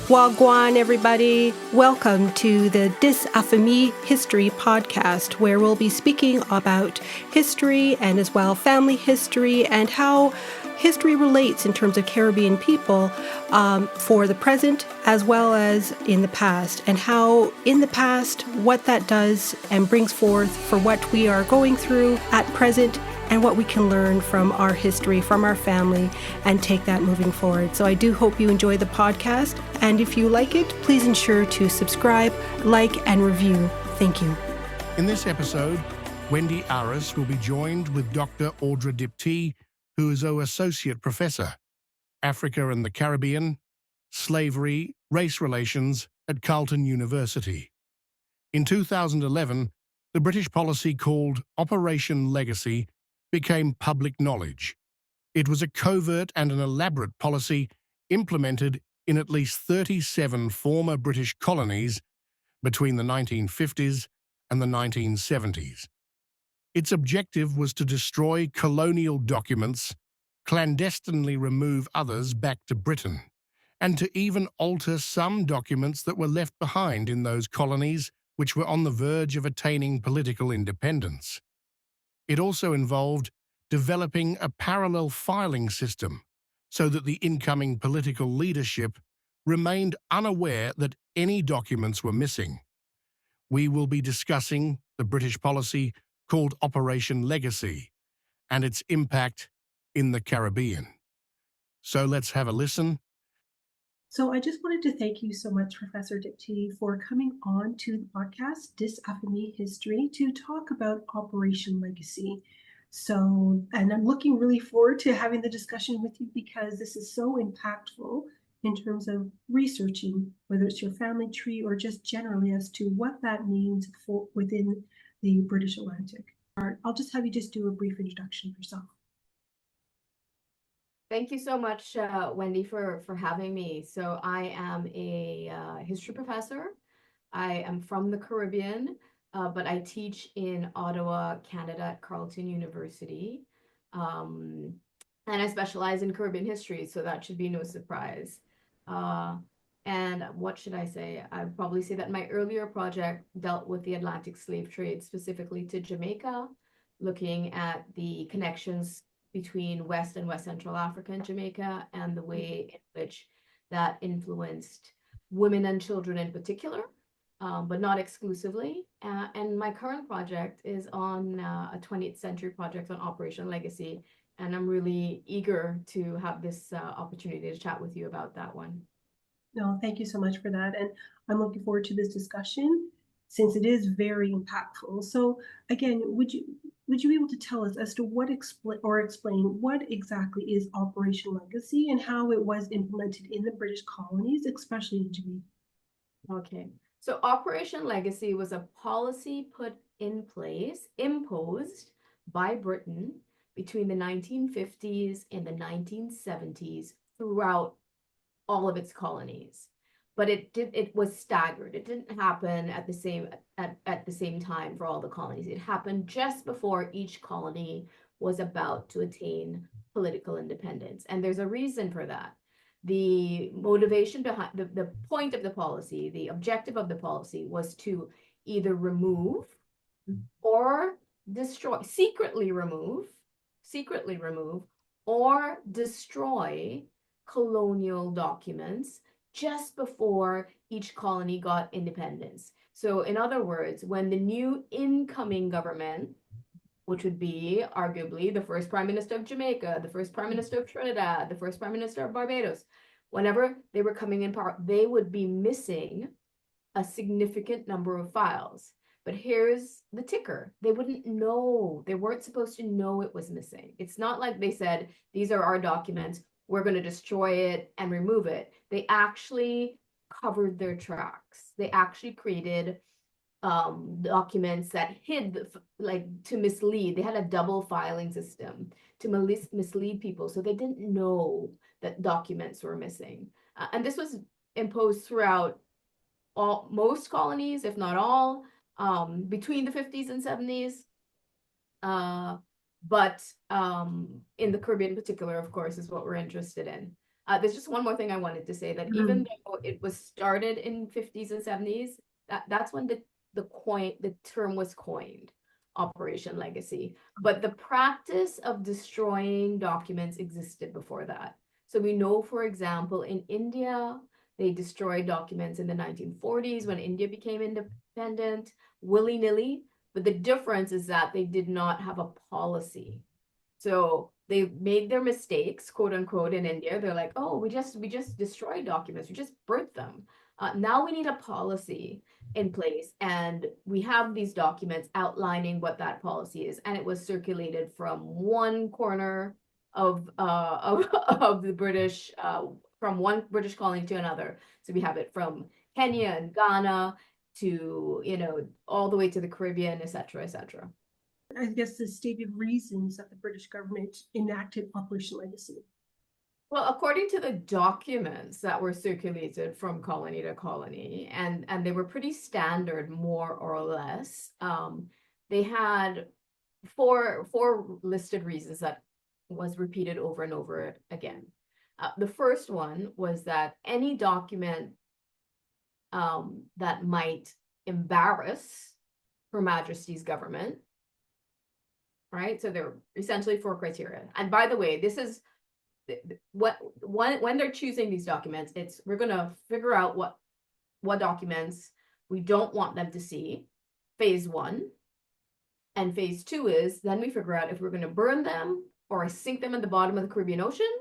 Wagwan, everybody. Welcome to the Dis Afimi History podcast, where we'll be speaking about history and as well family history and how history relates in terms of Caribbean people for the present as well as in the past, and how in the past what that does and brings forth for what we are going through at present and what we can learn from our history, from our family, and take that moving forward. So I do hope you enjoy the podcast. And if you like it, please ensure to subscribe, like, and review. Thank you. In this episode, Wendy Arras will be joined with Dr.Audra Diptée, who is our Associate Professor, Africa and the Caribbean, Slavery, Race Relations at Carleton University. In 2011, the British policy called Operation Legacy became public knowledge. It was a covert and an elaborate policy implemented in at least 37 former British colonies between the 1950s and the 1970s. Its objective was to destroy colonial documents, clandestinely remove others back to Britain, and to even alter some documents that were left behind in those colonies which were on the verge of attaining political independence. It also involved developing a parallel filing system so that the incoming political leadership remained unaware that any documents were missing. We will be discussing the British policy called Operation Legacy and its impact in the Caribbean. So let's have a listen. So I just wanted to thank you so much, Professor Diptée, for coming on to the podcast, Dis Afimi History, to talk about Operation Legacy. So, and I'm looking really forward to having the discussion with you because this is so impactful in terms of researching, whether it's your family tree or just generally as to what that means for within the British Atlantic. I'll just have you just do a brief introduction of yourself. Thank you so much, Wendy, for having me. So I am a history professor. I am from the Caribbean, but I teach in Ottawa, Canada at Carleton University. And I specialize in Caribbean history, so that should be no surprise. And what should I say? I'd probably say that my earlier project dealt with the Atlantic slave trade, specifically to Jamaica, looking at the connections between West and West Central Africa and Jamaica, and the way in which that influenced women and children in particular, but not exclusively. And my current project is on a 20th century project on Operation Legacy, and I'm really eager to have this opportunity to chat with you about that one. No, thank you so much for that. And I'm looking forward to this discussion since it is very impactful. So again, would you be able to tell us as to what explain what exactly is Operation Legacy and how it was implemented in the British colonies, especially in Jamaica? Okay, so Operation Legacy was a policy put in place, imposed by Britain between the 1950s and the 1970s throughout all of its colonies. But it was staggered. It didn't happen at the same time for all the colonies. It happened just before each colony was about to attain political independence. And there's a reason for that. The motivation behind the point of the policy, the objective of the policy was to either remove or destroy, secretly remove, or destroy colonial documents just before each colony got independence. So in other words, when the new incoming government, which would be arguably the first Prime Minister of Jamaica, the first Prime Minister of Trinidad, the first Prime Minister of Barbados, whenever they were coming in power, they would be missing a significant number of files. But here's the ticker. They wouldn't know. They weren't supposed to know it was missing. It's not like they said, these are our documents, we're going to destroy it and remove it. They actually covered their tracks. They actually created documents that hid, like to mislead. They had a double filing system to mislead people. So they didn't know that documents were missing. And this was imposed throughout most colonies, if not all, between the 50s and 70s. But in the Caribbean in particular, of course, is what we're interested in. There's just one more thing I wanted to say, that even though it was started in 50s and 70s, that's when the term was coined, Operation Legacy. But the practice of destroying documents existed before that. So we know, for example, in India, they destroyed documents in the 1940s when India became independent, willy-nilly. But the difference is that they did not have a policy. So they made their mistakes, quote unquote, in India. They're like, oh, we just destroyed documents, we just burnt them. Now we need a policy in place, and we have these documents outlining what that policy is, and it was circulated from one corner of of the British, from one British colony to another. So we have it from Kenya and Ghana to, all the way to the Caribbean, et cetera, et cetera. I guess the stated reasons that the British government enacted Operation Legacy. Well, according to the documents that were circulated from colony to colony, and they were pretty standard, more or less, they had four listed reasons that was repeated over and over again. The first one was that any document that might embarrass Her Majesty's government, right? So there are essentially four criteria. And by the way, this is when they're choosing these documents, we're going to figure out what documents we don't want them to see, phase one. And phase two is then we figure out if we're going to burn them or sink them in the bottom of the Caribbean Ocean,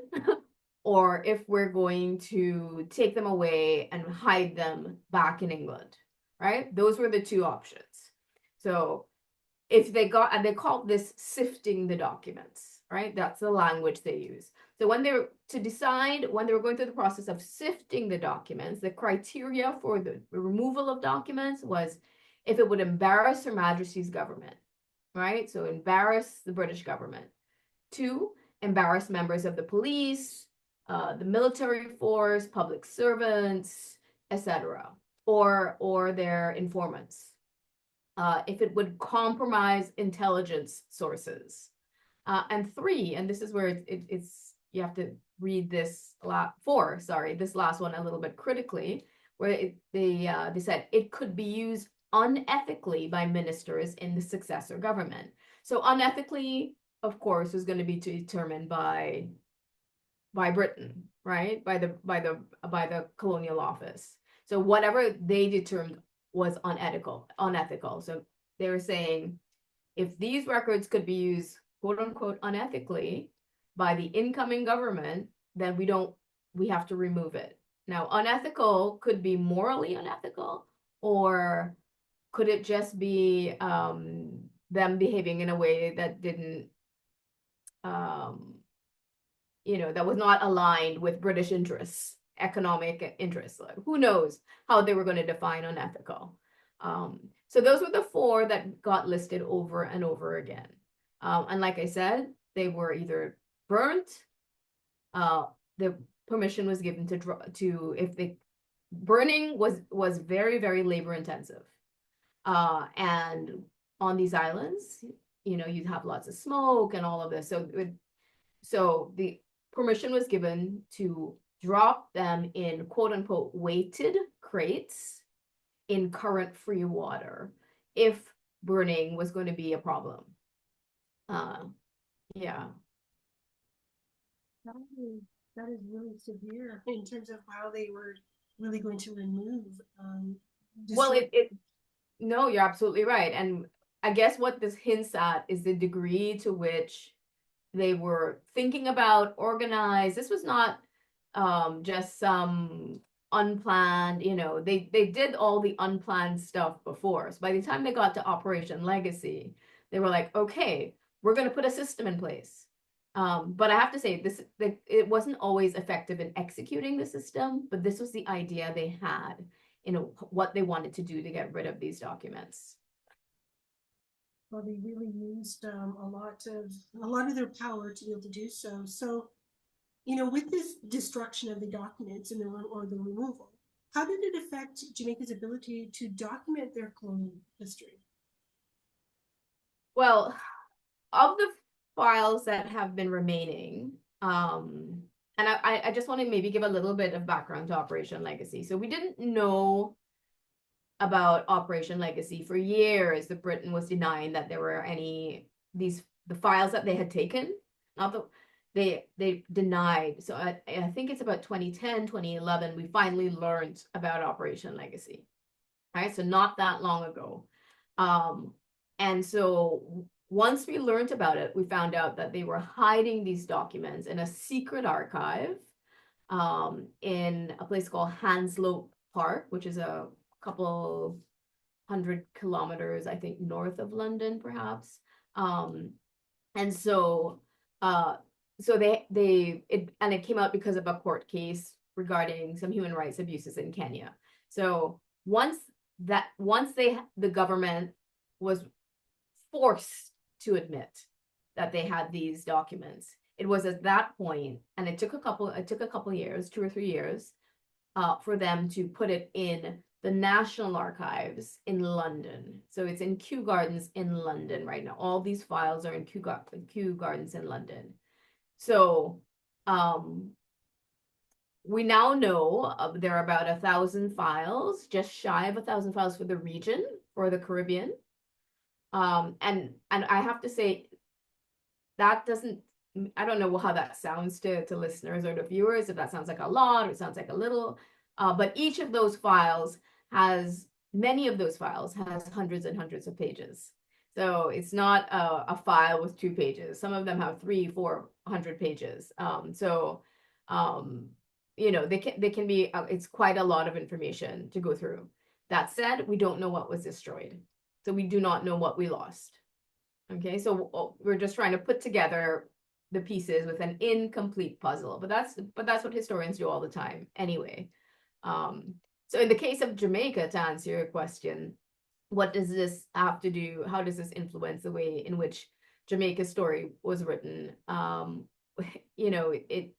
or if we're going to take them away and hide them back in England, right? Those were the two options. So if they call this sifting the documents, right? That's the language they use. So when they were going through the process of sifting the documents, the criteria for the removal of documents was if it would embarrass Her Majesty's government, right? So embarrass the British government. 2, embarrass members of the police, the military force, public servants, etc., or their informants. If it would compromise intelligence sources. And 3, and this is where it's you have to read this this last one a little bit critically, where they said it could be used unethically by ministers in the successor government. So unethically, of course, is going to be determined by Britain, right? By the colonial office. So whatever they determined was unethical. So they were saying if these records could be used, quote unquote, unethically by the incoming government, then we have to remove it. Now, unethical could be morally unethical, or could it just be them behaving in a way that didn't, that was not aligned with British interests, economic interests. Like, who knows how they were going to define unethical. So those were the 4 that got listed over and over again. And like I said, they were either burnt, the permission was given burning was very, very labor intensive. And on these islands, you'd have lots of smoke and all of this. So the permission was given to drop them in, quote unquote, weighted crates in current free water if burning was going to be a problem. Yeah. That is really severe in terms of how they were really going to remove. Well, no, you're absolutely right. And I guess what this hints at is the degree to which they were thinking about, organized. This was not just some unplanned, they did all the unplanned stuff before. So by the time they got to Operation Legacy, they were like, okay, we're going to put a system in place. But I have to say, it wasn't always effective in executing the system, but this was the idea they had, what they wanted to do to get rid of these documents. Well, they really used a lot of their power to be able to do so. So, with this destruction of the documents and the removal, how did it affect Jamaica's ability to document their colonial history? Well, of the files that have been remaining, and I just want to maybe give a little bit of background to Operation Legacy. So we didn't know about Operation Legacy for years. The Britain was denying that there were any the files that they had taken, not the they denied. So I think it's about 2010, 2011, we finally learned about Operation Legacy. Right? So not that long ago. And so once we learned about it, we found out that they were hiding these documents in a secret archive in a place called Hanslope Park, which is a couple 100 kilometers, I think, north of London, perhaps. And so it came out because of a court case regarding some human rights abuses in Kenya. So once the government was forced to admit that they had these documents, it was at that point, and it took a couple years, 2 or 3 years, for them to put it in the National Archives in London. So it's in Kew Gardens in London right now. All these files are in Kew Gardens in London. So we now know there are about 1,000 files, just shy of 1,000 files for the region, for the Caribbean. And I have to say, that doesn't, I don't know how that sounds to listeners or to viewers, if that sounds like a lot or it sounds like a little, but each of those files many of those files has hundreds and hundreds of pages. So it's not a file with 2 pages. Some of them have 300-400 pages. You know, they can be, it's quite a lot of information to go through. That said, we don't know what was destroyed. So we do not know what we lost. Okay, so we're just trying to put together the pieces with an incomplete puzzle, but that's what historians do all the time anyway. So in the case of Jamaica, to answer your question, what does this have to do? How does this influence the way in which Jamaica's story was written? You know, it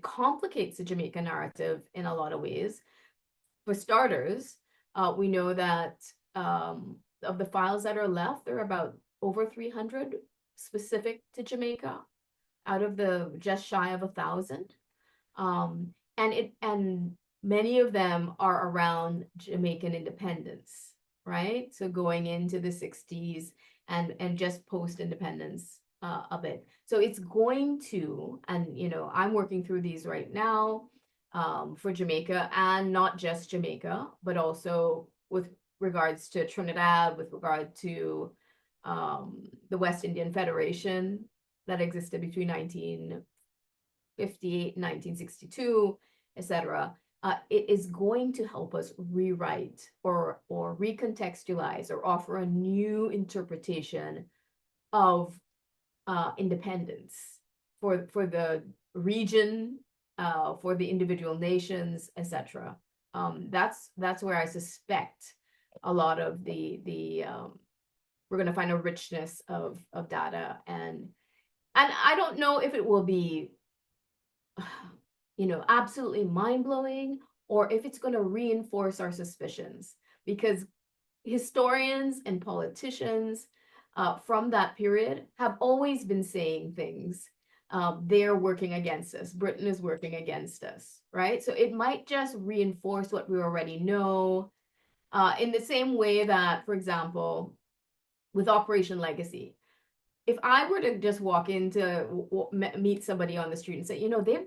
complicates the Jamaica narrative in a lot of ways. For starters, we know that of the files that are left, there are about over 300 specific to Jamaica out of the just shy of 1,000. And many of them are around Jamaican independence, right? So going into the 60s and just post-independence of it. So it's going to, and you know, I'm working through these right now for Jamaica, and not just Jamaica, but also with regards to Trinidad, with regard to the West Indian Federation that existed between 1958 and 1962, etc. It is going to help us rewrite or recontextualize or offer a new interpretation of independence for the region, for the individual nations, etc. That's where I suspect a lot of the we're going to find a richness of data, and I don't know if it will be you know, absolutely mind-blowing, or if it's going to reinforce our suspicions, because historians and politicians from that period have always been saying things. They're working against us. Britain is working against us, right? So it might just reinforce what we already know, in the same way that, for example, with Operation Legacy, if I were to just walk into meet somebody on the street and say, you know, they've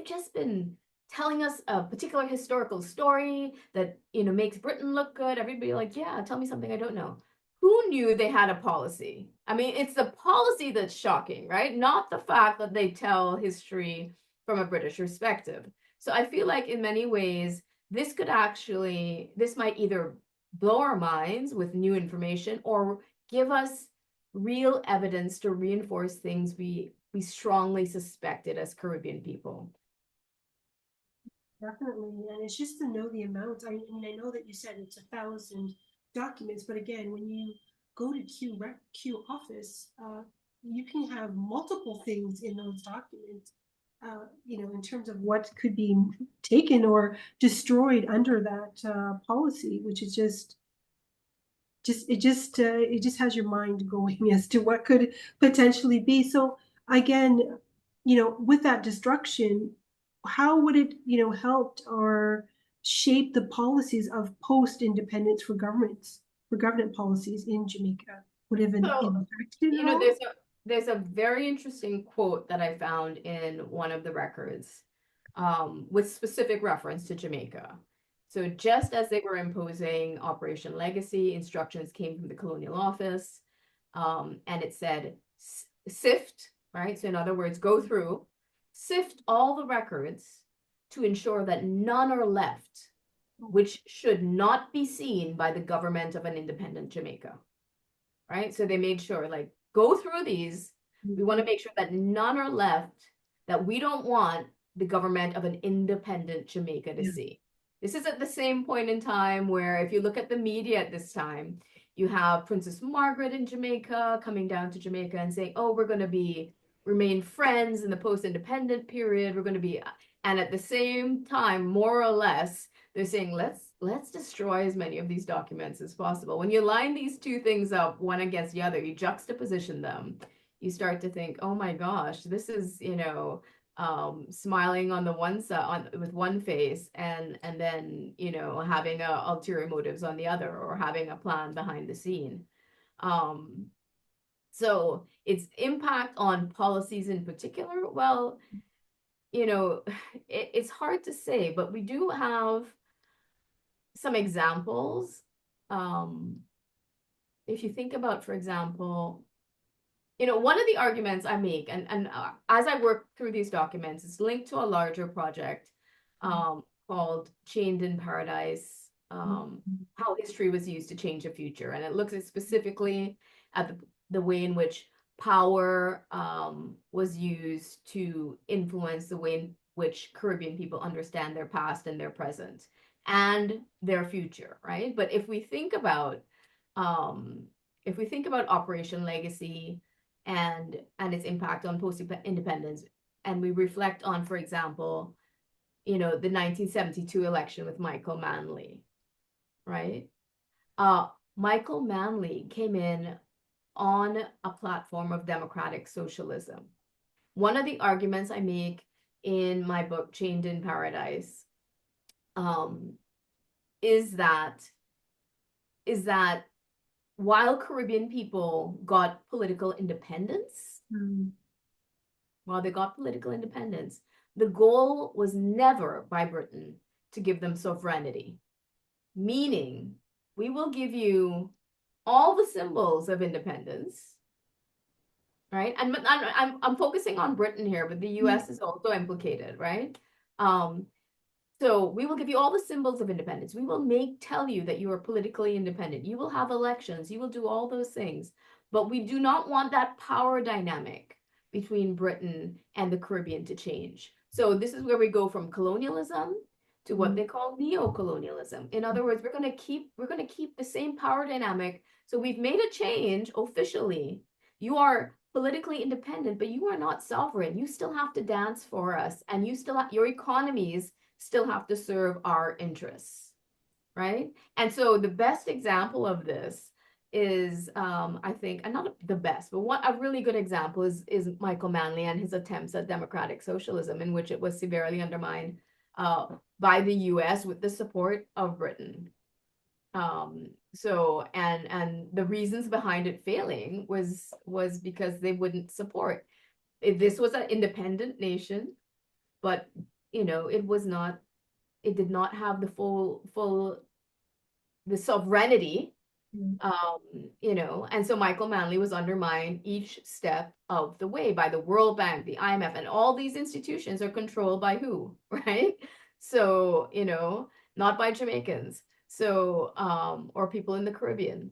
just been telling us a particular historical story that, you know, makes Britain look good, everybody like, yeah, tell me something I don't know. Who knew they had a policy? I mean, it's the policy that's shocking, right? Not the fact that they tell history from a British perspective. So I feel like in many ways, this might either blow our minds with new information or give us real evidence to reinforce things we strongly suspected as Caribbean people. Definitely, and it's just to know the amount. I mean, I know that you said it's 1,000 documents, but again, when you go to Q office, you can have multiple things in those documents. You know, in terms of what could be taken or destroyed under that policy, which is it just has your mind going as to what could potentially be. So again, with that destruction, how would it, helped or shape the policies of post-independence for government policies in Jamaica? Would it have So, impacted it all? there's a very interesting quote that I found in one of the records, with specific reference to Jamaica. So just as they were imposing Operation Legacy, instructions came from the Colonial Office, and it said, sift, right? So in other words, go through, sift all the records to ensure that none are left, which should not be seen by the government of an independent Jamaica, right? So they made sure, like, go through these. We want to make sure that none are left that we don't want the government of an independent Jamaica to see. This is at the same point in time where, if you look at the media at this time, you have Princess Margaret in Jamaica coming down to Jamaica and saying, oh, we're going to remain friends in the post-independent period. We're going to be, and at the same time, more or less, they're saying, let's destroy as many of these documents as possible. When you line these two things up, one against the other, you juxtaposition them, you start to think, oh my gosh, this is, smiling on the one side with one face, and then having ulterior motives on the other, or having a plan behind the scene. So its impact on policies in particular, well, it's hard to say, but we do have some examples. If you think about, for example, one of the arguments I make, and as I work through these documents, it's linked to a larger project called Chained in Paradise, how history was used to change the future. And it looks specifically at the way in which power was used to influence the way in which Caribbean people understand their past and their present and their future, right? But if we think about Operation Legacy and its impact on post-independence, and we reflect on, for example, the 1972 election with Michael Manley, right? Michael Manley came in on a platform of democratic socialism. One of the arguments I make in my book, Chained in Paradise, is that while Caribbean people got political independence, the goal was never by Britain to give them sovereignty, meaning we will give you all the symbols of independence, right? And I'm focusing on Britain here, but the US is also implicated, right? So we will give you all the symbols of independence. We will tell you that you are politically independent. You will have elections. You will do all those things. But we do not want that power dynamic between Britain and the Caribbean to change. So this is where we go from colonialism to what they call neo-colonialism. In other words, we're going to keep the same power dynamic. So we've made a change officially. You are politically independent, but you are not sovereign. You still have to dance for us, and your economies still have to serve our interests, right? And so the best example of this is, I think, and not the best, but a really good example is Michael Manley and his attempts at democratic socialism, in which it was severely undermined by the US with the support of Britain. So, and the reasons behind it failing was because they wouldn't support. This was an independent nation, but it did not have the the sovereignty, and so Michael Manley was undermined each step of the way by the World Bank, the IMF, and all these institutions are controlled by who, right? So, not by Jamaicans, so, or people in the Caribbean.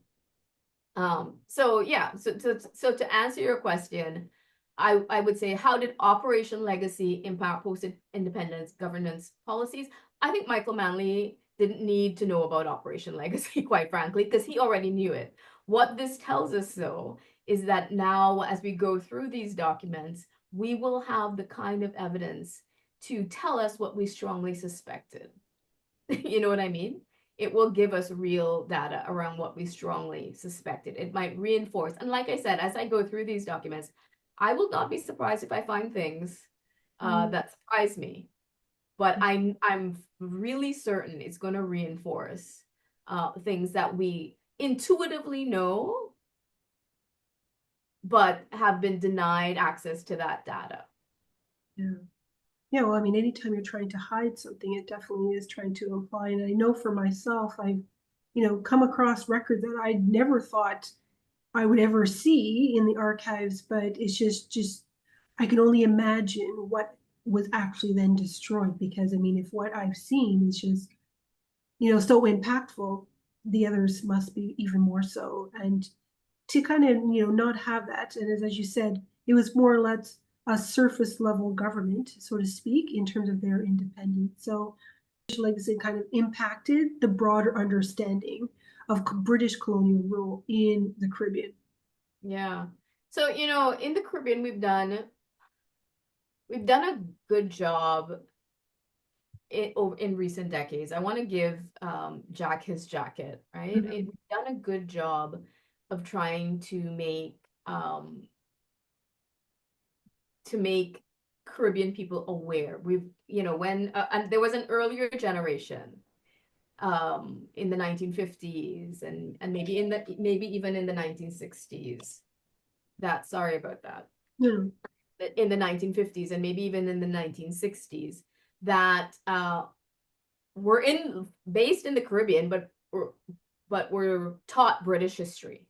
So to answer your question, I would say, how did Operation Legacy impact post-independence governance policies? I think Michael Manley didn't need to know about Operation Legacy, quite frankly, because he already knew it. What this tells us, though, is that now, as we go through these documents, we will have the kind of evidence to tell us what we strongly suspected. You know what I mean? It will give us real data around what we strongly suspected. It might reinforce. And like I said, as I go through these documents, I will not be surprised if I find things that surprise me, but I'm really certain it's going to reinforce things that we intuitively know, but have been denied access to that data. Yeah. Yeah, well, I mean, anytime you're trying to hide something, it definitely is trying to imply. And I know for myself, I've, come across records that I never thought I would ever see in the archives, but it's just I can only imagine what was actually then destroyed. Because I mean, if what I've seen is just, so impactful, the others must be even more so. And to kind of, not have that. And as you said, it was more or less a surface level government, so to speak, in terms of their independence. So legacy kind of impacted the broader understanding of British colonial rule in the Caribbean. Yeah. So, in the Caribbean, we've done a good job in recent decades. I want to give Jack his jacket, right? Mhm. We've done a good job of trying to make Caribbean people aware. When and there was an earlier generation in the 1950s and maybe even in the 1960s. Sorry about that. Yeah. In the 1950s and maybe even in the 1960s that were based in the Caribbean, but were taught British history,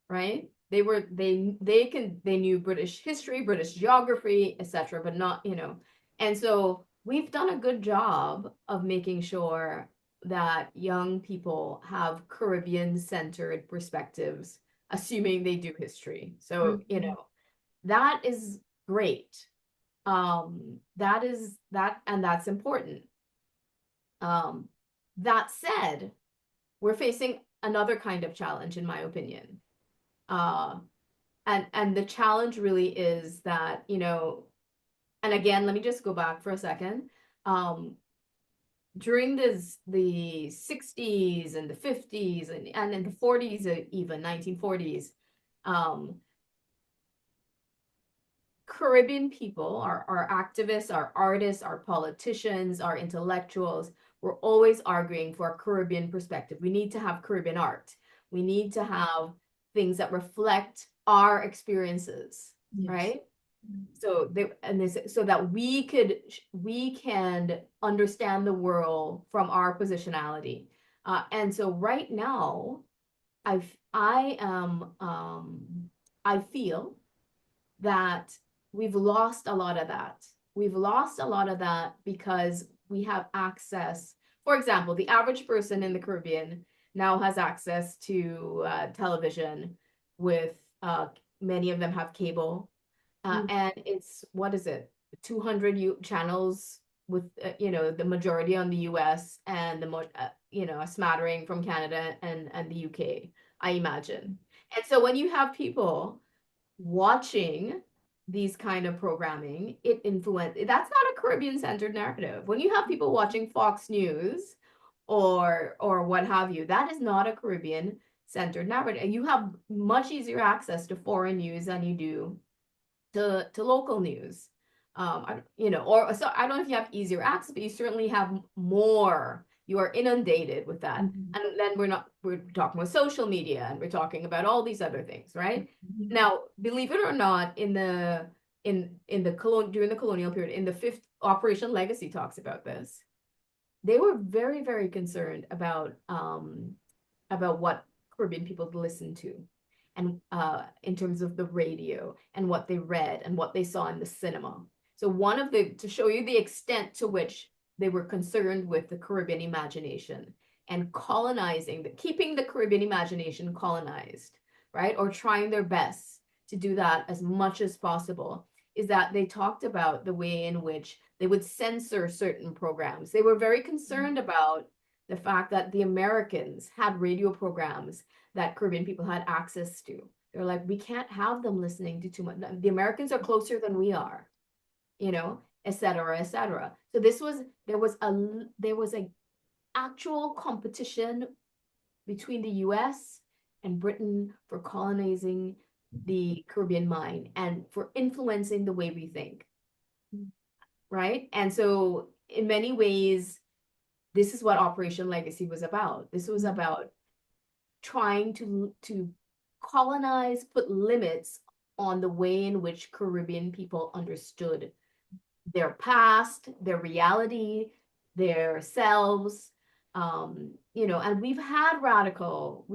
right? They knew British history, British geography, etc., but not, and so we've done a good job of making sure that young people have Caribbean centered perspectives, assuming they do history. So, that is great. That's important. That said, we're facing another kind of challenge, in my opinion. And the challenge really is that, and again, let me just go back for a second. During the 60s and the 50s and in the 40s, even 1940s, Caribbean people, our activists, our artists, our politicians, our intellectuals, were always arguing for a Caribbean perspective. We need to have Caribbean art. We need to have things that reflect our experiences, Yes. right? So so that we can understand the world from our positionality. And so right now, I feel that we've lost a lot of that. We've lost a lot of that because we have access. For example, the average person in the Caribbean now has access to television with many of them have cable. And it's, what is it, 200 channels with, the majority on the US and a smattering from Canada and the UK, I imagine. And so when you have people watching these kind of programming, that's not a Caribbean centered narrative. When you have people watching Fox News or what have you, that is not a Caribbean centered narrative. And you have much easier access to foreign news than you do to local news. So I don't know if you have easier access, but you certainly have more. You are inundated with that. Mhm. And then we're talking about social media and we're talking about all these other things, right? Mhm. Now, believe it or not, during the colonial period, in the fifth Operation Legacy talks about this. They were very, very concerned about what Caribbean people listened to, and in terms of the radio and what they read and what they saw in the cinema. So to show you the extent to which they were concerned with the Caribbean imagination and keeping the Caribbean imagination colonized, right? Or trying their best to do that as much as possible, is that they talked about the way in which they would censor certain programs. They were very concerned about the fact that the Americans had radio programs that Caribbean people had access to. They're like, we can't have them listening to too much. The Americans are closer than we are, et cetera, et cetera. So there was a actual competition between the US and Britain for colonizing the Caribbean mind and for influencing the way we think, right? And so in many ways, this is what Operation Legacy was about. This was about trying to colonize, put limits on the way in which Caribbean people understood their past, their reality, their selves. And we've had radical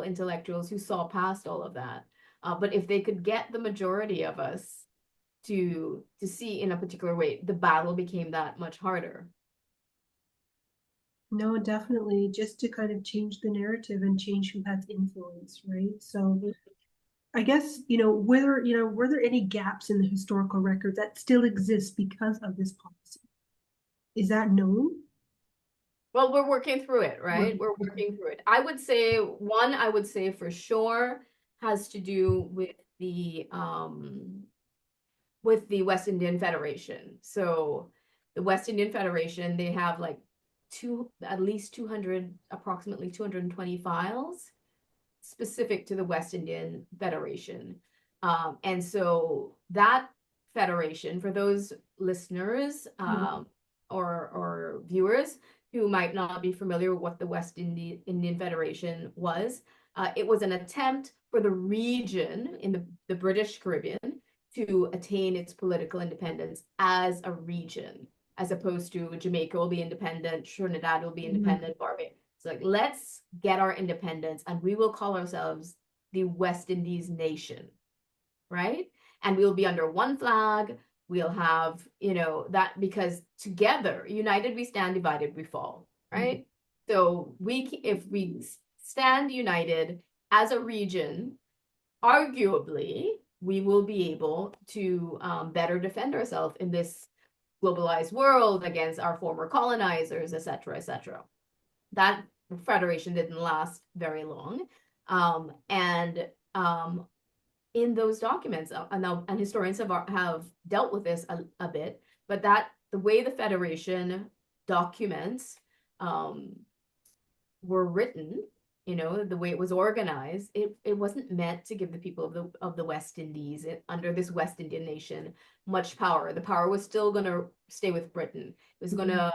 intellectuals who saw past all of that. But if they could get the majority of us to see in a particular way, the battle became that much harder. No, definitely, just to kind of change the narrative and change who has influence, right? So I guess, were there any gaps in the historical record that still exist because of this policy? Is that known? Well, we're working through it, right? We're working through it. I would say for sure has to do with the West Indian Federation. So the West Indian Federation, they have like at least 200, approximately 220 files specific to the West Indian Federation. And so that federation, for those listeners or viewers who might not be familiar with what the West Indian Federation was, it was an attempt for the region in the British Caribbean to attain its political independence as a region, as opposed to Jamaica will be independent, Trinidad will be independent, Barbados. So like, let's get our independence and we will call ourselves the West Indies nation, right? And we'll be under one flag. We'll have, that, because together, united we stand, divided we fall, right? So if we stand united as a region, arguably, we will be able to better defend ourselves in this globalized world against our former colonizers, et cetera, et cetera. That federation didn't last very long. In those documents, and historians have dealt with this a bit, but that the way the federation documents were written, the way it was organized, it wasn't meant to give the people of the West Indies under this West Indian nation much power. The power was still going to stay with Britain. It was going to,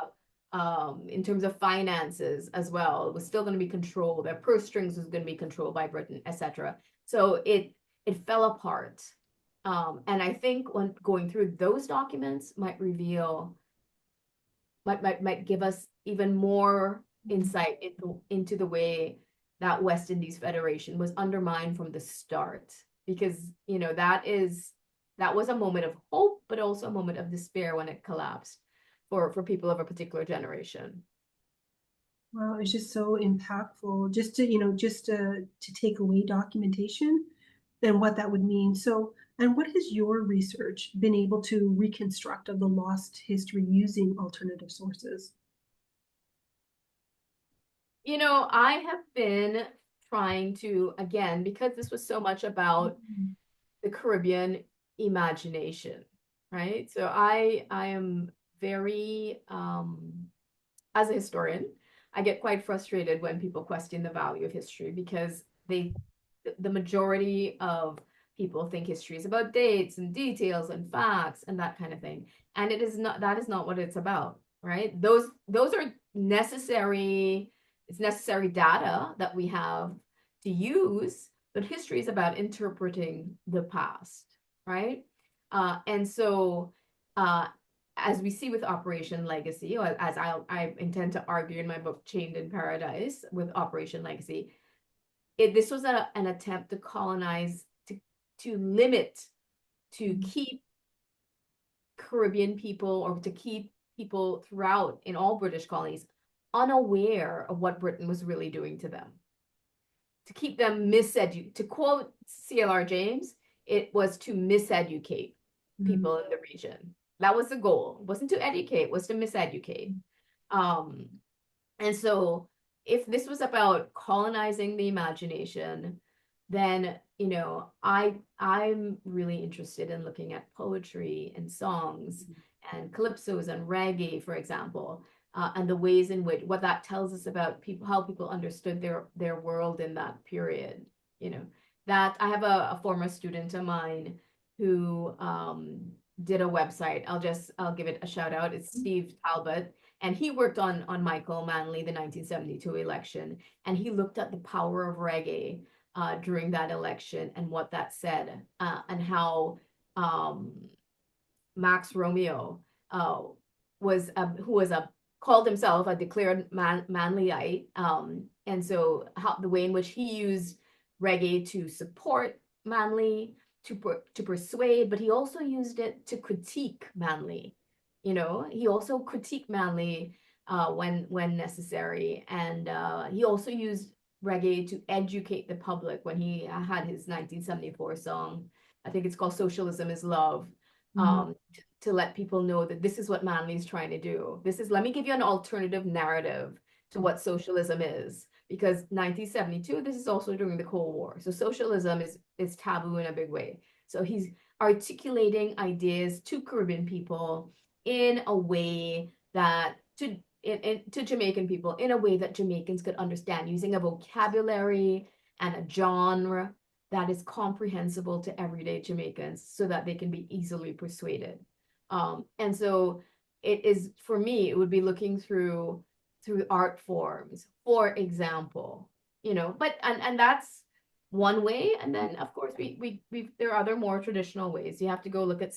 in terms of finances as well, it was still going to be controlled. Their purse strings was going to be controlled by Britain, etc. So it fell apart. And I think when going through those documents might give us even more insight into the way that West Indies Federation was undermined from the start, because that was a moment of hope, but also a moment of despair when it collapsed for people of a particular generation. Wow, it's just so impactful just to take away documentation and what that would mean. So, and what has your research been able to reconstruct of the lost history using alternative sources? I have been trying to, again, because this was so much about the Caribbean imagination, right? So I am very, as a historian, I get quite frustrated when people question the value of history, because the majority of people think history is about dates and details and facts and that kind of thing. And that is not what it's about, right? Those are necessary. It's necessary data that we have to use, but history is about interpreting the past, right? And so, as we see with Operation Legacy, or as I intend to argue in my book, Chained in Paradise, with Operation Legacy, this was an attempt to colonize, to limit, to keep Caribbean people, or to keep people throughout in all British colonies unaware of what Britain was really doing to them, to keep them miseducated. To quote C.L.R. James, it was to miseducate people in the region. That was the goal. It wasn't to educate, it was to miseducate. And so if this was about colonizing the imagination, then I'm really interested in looking at poetry and songs and calypsos and reggae, for example, and the ways in which what that tells us about people, how people understood their world in that period. that I have a former student of mine who did a website. I'll give it a shout out. It's Steve Talbot, and he worked on Michael Manley, the 1972 election, and he looked at the power of reggae during that election and what that said, and how Max Romeo who was called himself a declared Manleyite, and so the way in which he used reggae to support Manley, to persuade, but he also used it to critique Manley. He also critiqued Manley when necessary, and he also used reggae to educate the public when he had his 1974 song. I think it's called "Socialism Is Love." To let people know that this is what Manley's trying to do. Let me give you an alternative narrative to what socialism is, because 1972, this is also during the Cold War. So socialism is taboo in a big way. So he's articulating ideas to Caribbean people in a way that to Jamaican people in a way that Jamaicans could understand, using a vocabulary and a genre that is comprehensible to everyday Jamaicans so that they can be easily persuaded. And so it is, for me, it would be looking through art forms, for example, but and that's one way. And then of course we there are other more traditional ways. You have to go look at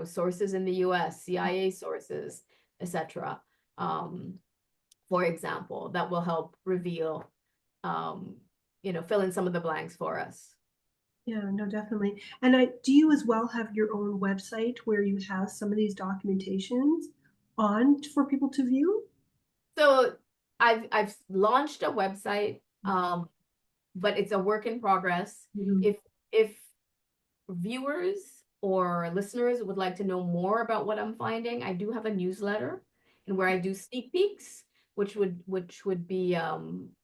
sources in the US, CIA sources, etc. For example, that will help reveal fill in some of the blanks for us. Yeah, no, definitely. And do you as well have your own website where you have some of these documentations on for people to view? So I've launched a website, but it's a work in progress. If viewers or listeners would like to know more about what I'm finding, I do have a newsletter, and where I do sneak peeks, which would be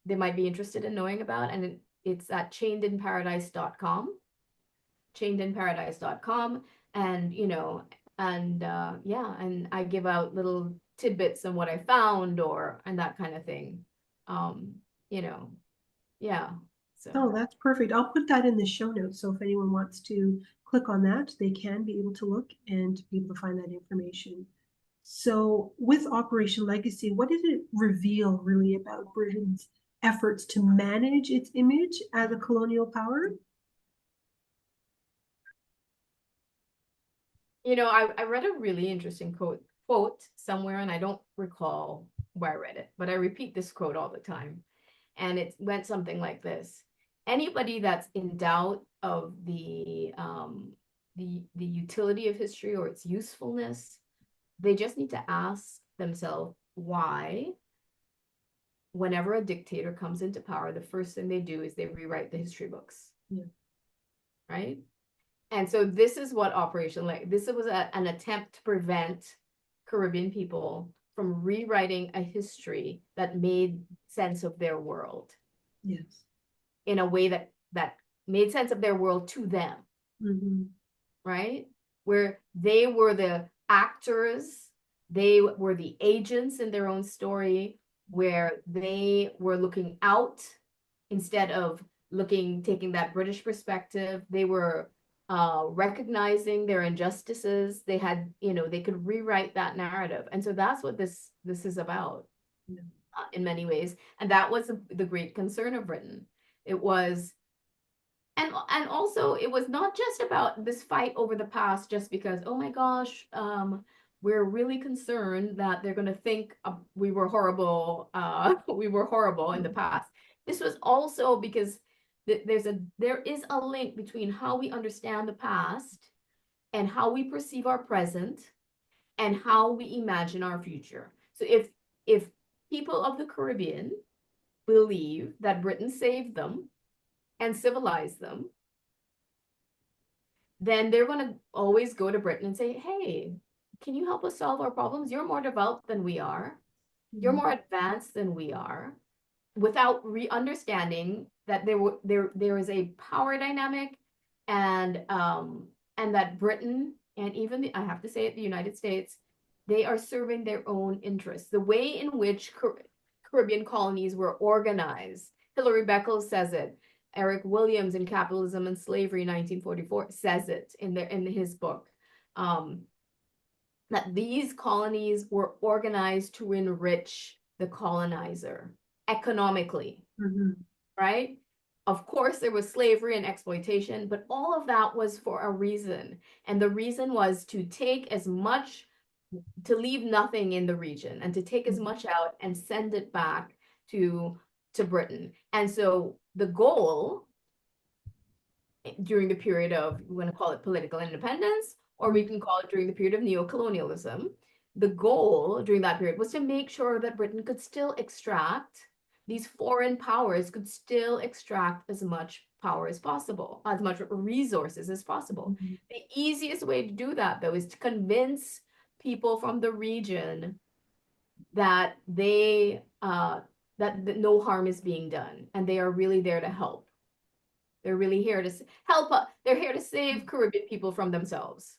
they might be interested in knowing about, and it's at chainedinparadise.com, chainedinparadise.com, and and I give out little tidbits on what I found and that kind of thing. Yeah. So. Oh, that's perfect. I'll put that in the show notes. So if anyone wants to click on that, they can be able to look and be able to find that information. So with Operation Legacy, what did it reveal really about Britain's efforts to manage its image as a colonial power? I read a really interesting quote somewhere, and I don't recall where I read it, but I repeat this quote all the time. And it went something like this: anybody that's in doubt of the utility of history or its usefulness, they just need to ask themselves why, whenever a dictator comes into power, the first thing they do is they rewrite the history books. Yeah. Right? And so this is what this was an attempt to prevent Caribbean people from rewriting a history that made sense of their world. Yes. In a way that made sense of their world to them. Right? Where they were the actors, they were the agents in their own story, where they were looking out instead of taking that British perspective. They were recognizing their injustices. They had, they could rewrite that narrative. And so that's what this is about. In many ways. And that was the great concern of Britain. It was, and also it was not just about this fight over the past, just because, oh my gosh, we're really concerned that they're going to think we were horrible in the past. This was also because there is a link between how we understand the past and how we perceive our present and how we imagine our future. So if people of the Caribbean believe that Britain saved them and civilized them, then they're going to always go to Britain and say, hey, can you help us solve our problems? You're more developed than we are. You're more advanced than we are, without understanding that there is a power dynamic, and that Britain, and even I have to say it, the United States, they are serving their own interests. The way in which Caribbean colonies were organized, Hilary Beckles says it, Eric Williams in Capitalism and Slavery, 1944, says it in his book, that these colonies were organized to enrich the colonizer economically, right? Of course, there was slavery and exploitation, but all of that was for a reason. And the reason was to take as much, to leave nothing in the region, and to take as much out and send it back to Britain. And so the goal during the period of, we're going to call it political independence, or we can call it during the period of neocolonialism, the goal during that period was to make sure that Britain could still extract, these foreign powers could still extract as much power as possible, as much resources as possible. The easiest way to do that, though, is to convince people from the region that that no harm is being done, and they are really there to help. They're really here to help. They're here to save Caribbean people from themselves.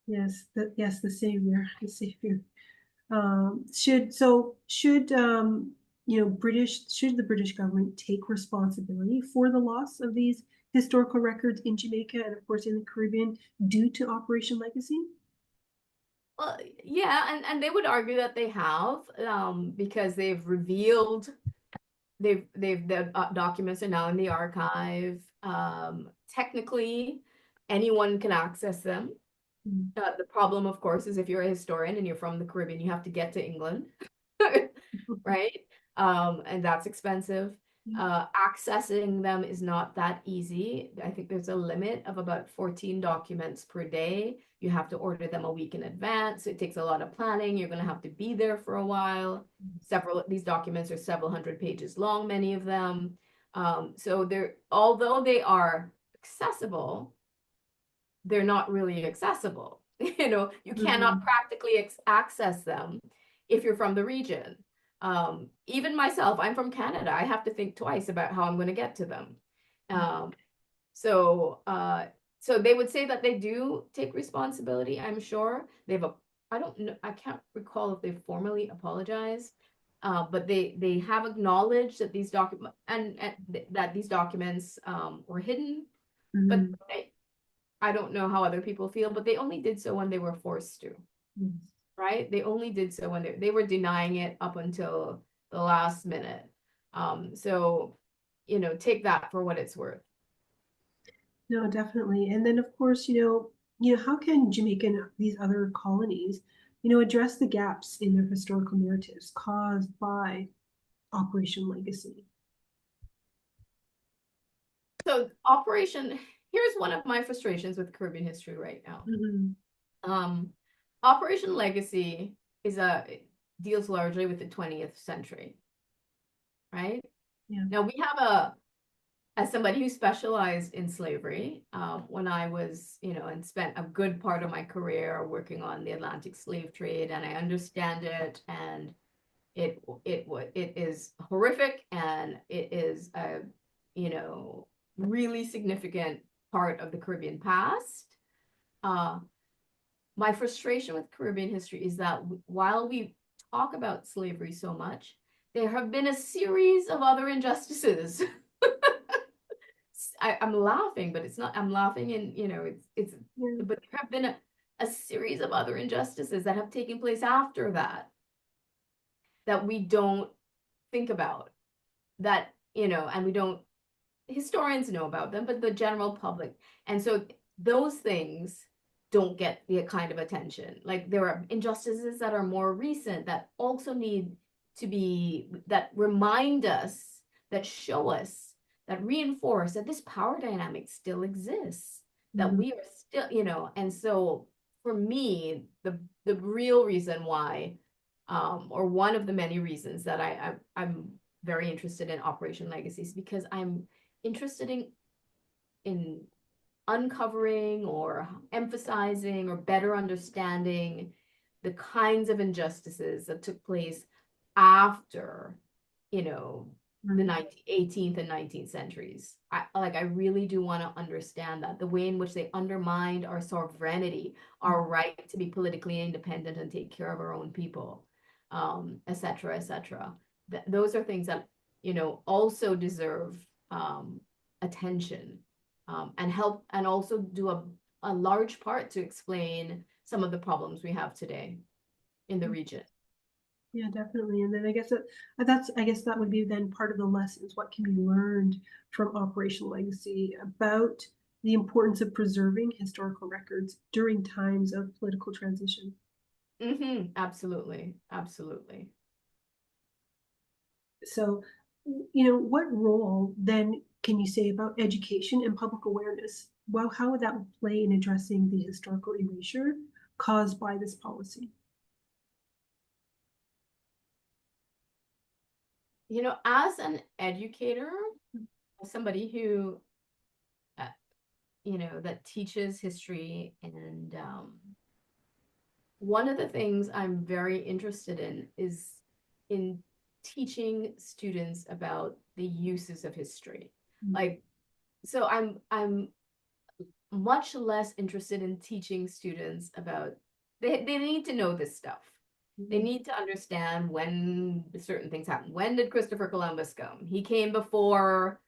Yes, the savior, the savior. Should the British government take responsibility for the loss of these historical records in Jamaica and of course in the Caribbean due to Operation Legacy? Well, yeah, and they would argue that they have, because they've revealed, the documents are now in the archive. Technically, anyone can access them. The problem, of course, is if you're a historian and you're from the Caribbean, you have to get to England, right? And that's expensive. Accessing them is not that easy. I think there's a limit of about 14 documents per day. You have to order them a week in advance. It takes a lot of planning. You're going to have to be there for a while. These documents are several hundred pages long, many of them. So although they are accessible, they're not really accessible. You cannot practically access them if you're from the region. Even myself, I'm from Canada. I have to think twice about how I'm going to get to them. So they would say that they do take responsibility, I'm sure. I don't know, I can't recall if they formally apologized, but they have acknowledged that these documents that these documents were hidden. But I don't know how other people feel, but they only did so when they were forced to. Right? They only did so when they were denying it up until the last minute. So, take that for what it's worth. No, definitely. And then of course, how can Jamaica and these other colonies, address the gaps in their historical narratives caused by Operation Legacy? So here's one of my frustrations with Caribbean history right now. Operation Legacy deals largely with the 20th century, right? Yeah. Now we have as somebody who specialized in slavery, when I was, and spent a good part of my career working on the Atlantic slave trade, and I understand it, and it is horrific, and it is a, really significant part of the Caribbean past. My frustration with Caribbean history is that while we talk about slavery so much, there have been a series of other injustices. I'm laughing, but it's not, I'm laughing and, but there have been a series of other injustices that have taken place after that we don't think about, that, and historians know about them, but the general public. And so those things don't get the kind of attention. Like, there are injustices that are more recent that also need to be, that remind us, that show us, that reinforce that this power dynamic still exists, that we are still, and so for me, the real reason why, or one of the many reasons that I'm very interested in Operation Legacy is because I'm interested in uncovering or emphasizing or better understanding the kinds of injustices that took place after, the 18th and 19th centuries. I really do want to understand that, the way in which they undermined our sovereignty, our right to be politically independent and take care of our own people, et cetera, et cetera. Those are things that, also deserve attention, and help, and also do a large part to explain some of the problems we have today in the region. Yeah, definitely. And then I guess that would be then part of the lessons. What can be learned from Operation Legacy about the importance of preserving historical records during times of political transition? Absolutely, absolutely. So, what role then can you say about education and public awareness? Well, how would that play in addressing the historical erasure caused by this policy? As an educator, somebody who, that teaches history, and one of the things I'm very interested in is in teaching students about the uses of history. Like, so I'm much less interested in teaching students about, they need to know this stuff. They need to understand when certain things happen. When did Christopher Columbus come? He came before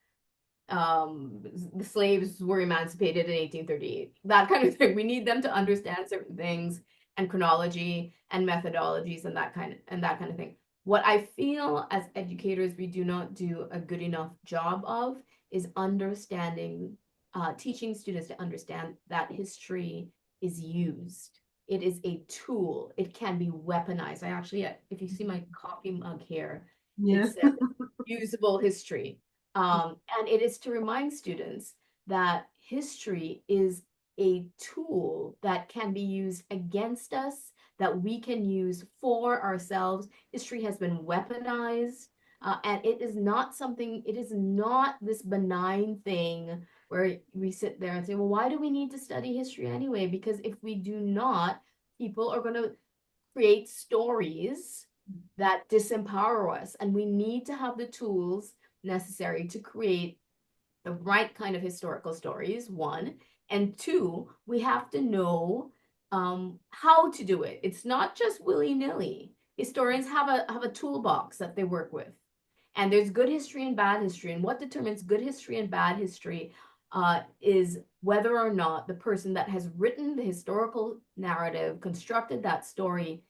the slaves were emancipated in 1838. That kind of thing. We need them to understand certain things, and chronology and methodologies, and that kind of thing. What I feel as educators we do not do a good enough job of is understanding, teaching students to understand that history is used. It is a tool. It can be weaponized. I actually, if you see my coffee mug here, Yeah. it says usable history. And it is to remind students that history is a tool that can be used against us, that we can use for ourselves. History has been weaponized, and it is not this benign thing where we sit there and say, well, why do we need to study history anyway? Because if we do not, people are going to create stories that disempower us, and we need to have the tools necessary to create the right kind of historical stories, one, and two, we have to know how to do it. It's not just willy-nilly. Historians have a toolbox that they work with, and there's good history and bad history, and what determines good history and bad history is whether or not the person that has written the historical narrative, constructed that story,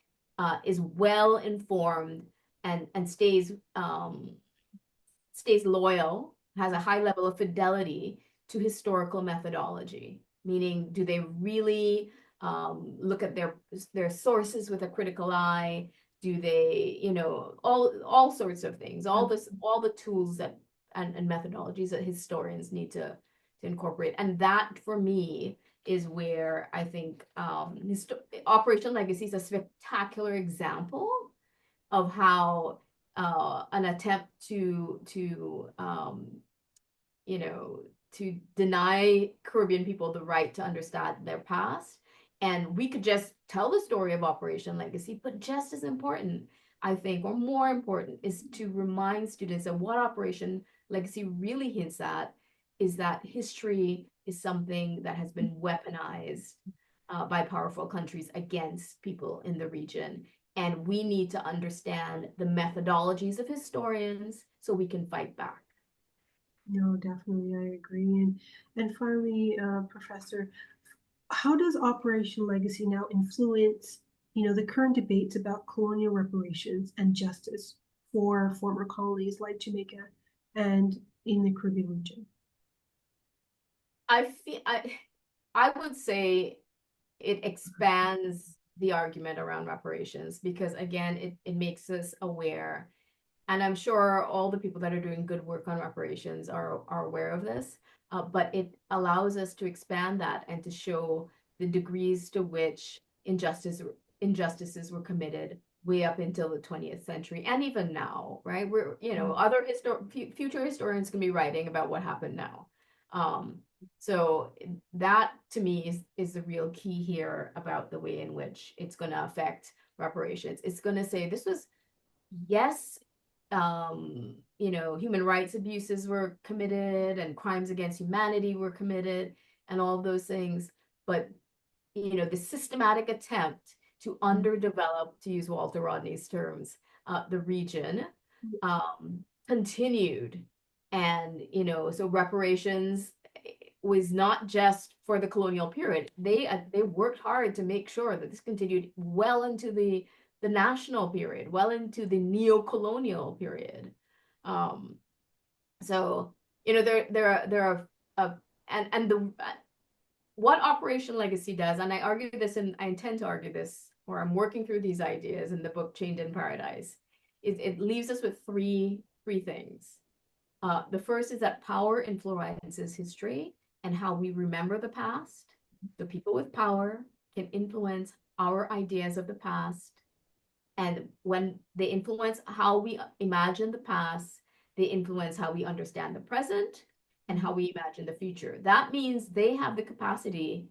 is well informed and stays loyal, has a high level of fidelity to historical methodology. Meaning, do they really look at their sources with a critical eye? Do they, all sorts of things, all the tools that and methodologies that historians need to incorporate. And that, for me, is where I think Operation Legacy is a spectacular example of how an attempt to deny Caribbean people the right to understand their past. And we could just tell the story of Operation Legacy, but just as important, I think, or more important, is to remind students that what Operation Legacy really hints at is that history is something that has been weaponized by powerful countries against people in the region. And we need to understand the methodologies of historians so we can fight back. No, definitely, I agree. And finally, Professor, how does Operation Legacy now influence, the current debates about colonial reparations and justice for former colonies like Jamaica and in the Caribbean region? I would say it expands the argument around reparations, because again, it makes us aware, and I'm sure all the people that are doing good work on reparations are aware of this, but it allows us to expand that and to show the degrees to which injustices were committed way up until the 20th century, and even now, right? We're, other future historians can be writing about what happened now. So that, to me, is the real key here about the way in which it's going to affect reparations. It's going to say this was, yes, human rights abuses were committed and crimes against humanity were committed and all of those things, but the systematic attempt to underdevelop, to use Walter Rodney's terms, the region continued And, so reparations was not just for the colonial period. They worked hard to make sure that this continued well into the national period, well into the neo-colonial period. So, there are what Operation Legacy does, and I argue this, and I intend to argue this, or I'm working through these ideas in the book Chained in Paradise, is it leaves us with three things. The first is that power influences history and how we remember the past. The people with power can influence our ideas of the past. And when they influence how we imagine the past, they influence how we understand the present and how we imagine the future. That means they have the capacity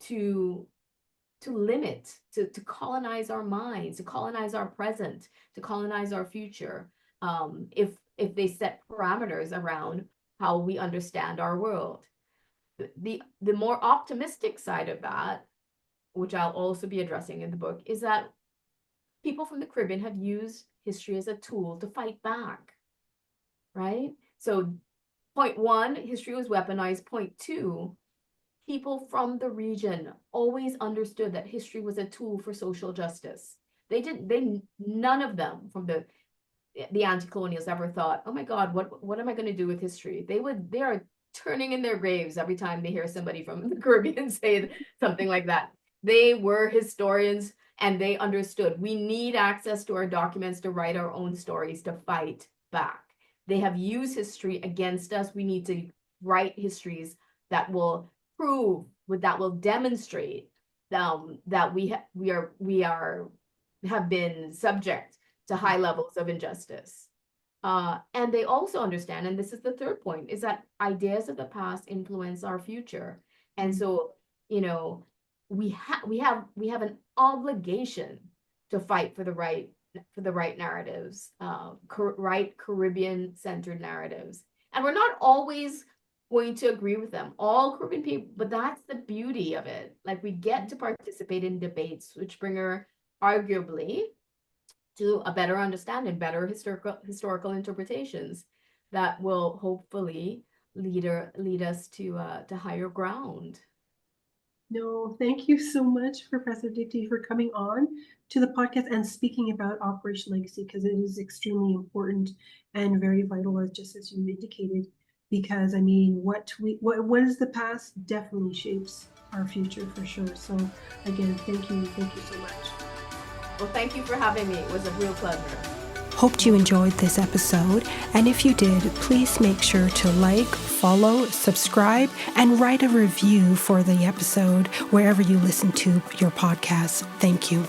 to limit, to colonize our minds, to colonize our present, to colonize our future, if they set parameters around how we understand our world. The more optimistic side of that, which I'll also be addressing in the book, is that people from the Caribbean have used history as a tool to fight back, right? So point one, history was weaponized. Point two, people from the region always understood that history was a tool for social justice. None of them from the anti-colonials ever thought, oh my God, what am I going to do with history? They are turning in their graves every time they hear somebody from the Caribbean say something like that. They were historians, and they understood we need access to our documents to write our own stories, to fight back. They have used history against us. We need to write histories that will prove, that will demonstrate that we have been subject to high levels of injustice. And they also understand, and this is the third point, is that ideas of the past influence our future. And so, we have an obligation to fight for the right narratives, right Caribbean-centered narratives. And we're not always going to agree with them, all Caribbean people, but that's the beauty of it. Like, we get to participate in debates which bring her arguably to a better understanding, better historical interpretations that will hopefully lead us to higher ground. No, thank you so much, Professor Diptée, for coming on to the podcast and speaking about Operation Legacy, because it is extremely important and very vital, just as you indicated. Because I mean, what is the past definitely shapes our future for sure. So again, thank you so much. Well, thank you for having me. It was a real pleasure. Hoped you enjoyed this episode, and if you did, please make sure to like, follow, subscribe, and write a review for the episode wherever you listen to your podcasts. Thank you.